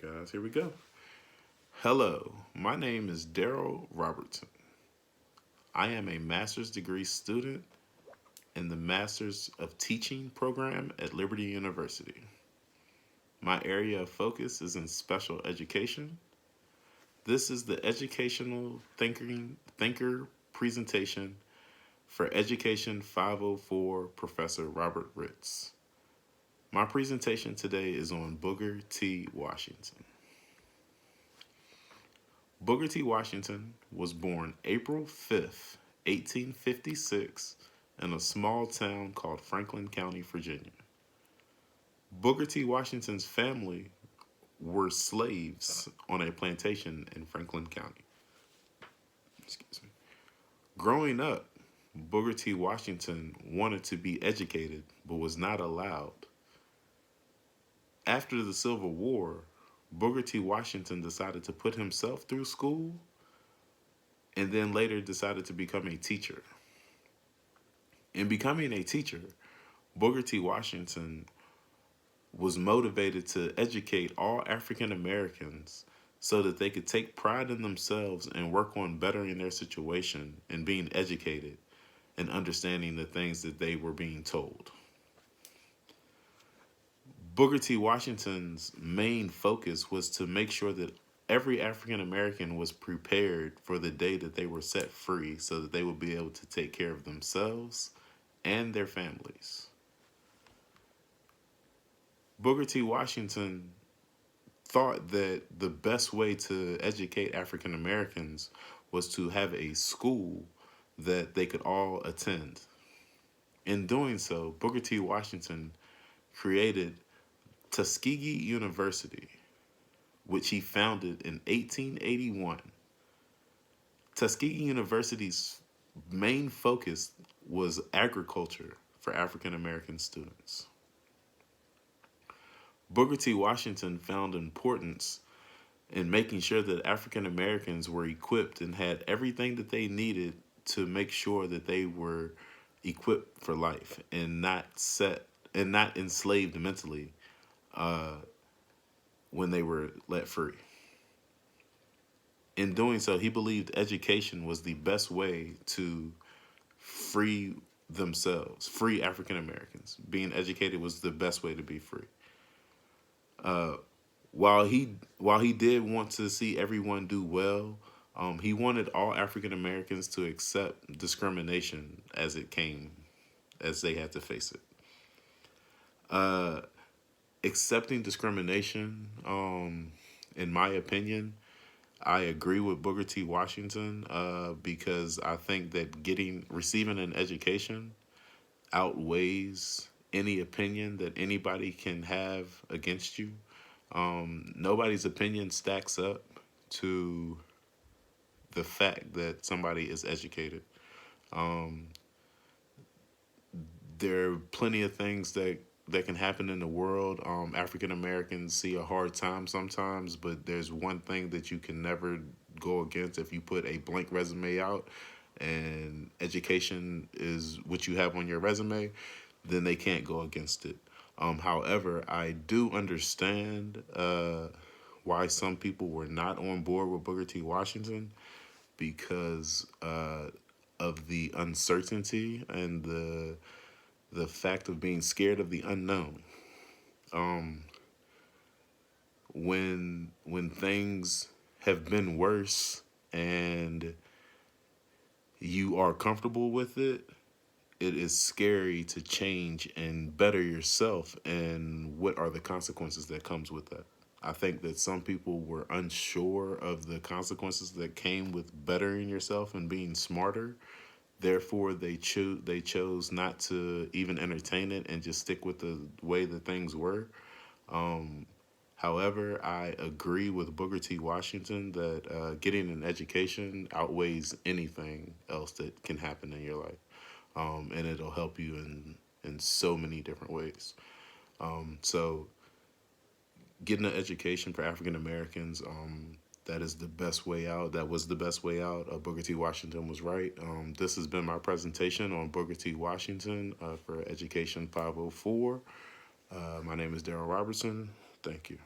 guys. Here we go. Hello, my name is Daryl Robertson. I am a master's degree student in the Masters of Teaching program at Liberty University. My area of focus is in special education. This is the educational thinker presentation for Education 504 Professor Robert Ritz. My presentation today is on Booker T. Washington. Booker T. Washington was born April 5th, 1856, in a small town called Franklin County, Virginia. Booker T. Washington's family were slaves on a plantation in Franklin County. Excuse me. Growing up, Booker T. Washington wanted to be educated but was not allowed. After the Civil War, Booker T. Washington decided to put himself through school and then later decided to become a teacher. In becoming a teacher, Booker T. Washington was motivated to educate all African Americans so that they could take pride in themselves and work on bettering their situation and being educated and understanding the things that they were being told. Booker T. Washington's main focus was to make sure that every African American was prepared for the day that they were set free so that they would be able to take care of themselves and their families. Booker T. Washington thought that the best way to educate African Americans was to have a school that they could all attend. In doing so, Booker T. Washington created Tuskegee University, which he founded in 1881. Tuskegee University's main focus was agriculture for African American students. Booker T. Washington found importance in making sure that African Americans were equipped and had everything that they needed to make sure that they were equipped for life and not enslaved mentally when they were let free. In doing so, he believed education was the best way to free themselves, free African Americans. Being educated was the best way to be free. While he did want to see everyone do well, he wanted all African Americans to accept discrimination as it came, as they had to face it. Accepting discrimination, in my opinion, I agree with Booker T. Washington because I think that receiving an education outweighs any opinion that anybody can have against you. Nobody's opinion stacks up to the fact that somebody is educated. There are plenty of things that can happen in the world. African Americans see a hard time sometimes, but there's one thing that you can never go against. If you put a blank resume out and education is what you have on your resume, then they can't go against it. However, I do understand why some people were not on board with Booker T. Washington because of the uncertainty and the fact of being scared of the unknown. When things have been worse and you are comfortable with it, it is scary to change and better yourself, and what are the consequences that comes with that. I think that some people were unsure of the consequences that came with bettering yourself and being smarter. Therefore, they chose not to even entertain it and just stick with the way that things were. However, I agree with Booker T. Washington that getting an education outweighs anything else that can happen in your life. And it'll help you in so many different ways. So getting an education for African Americans, that is the best way out. That was the best way out. Booker T. Washington was right. This has been my presentation on Booker T. Washington for Education 504. My name is Daryl Robertson. Thank you.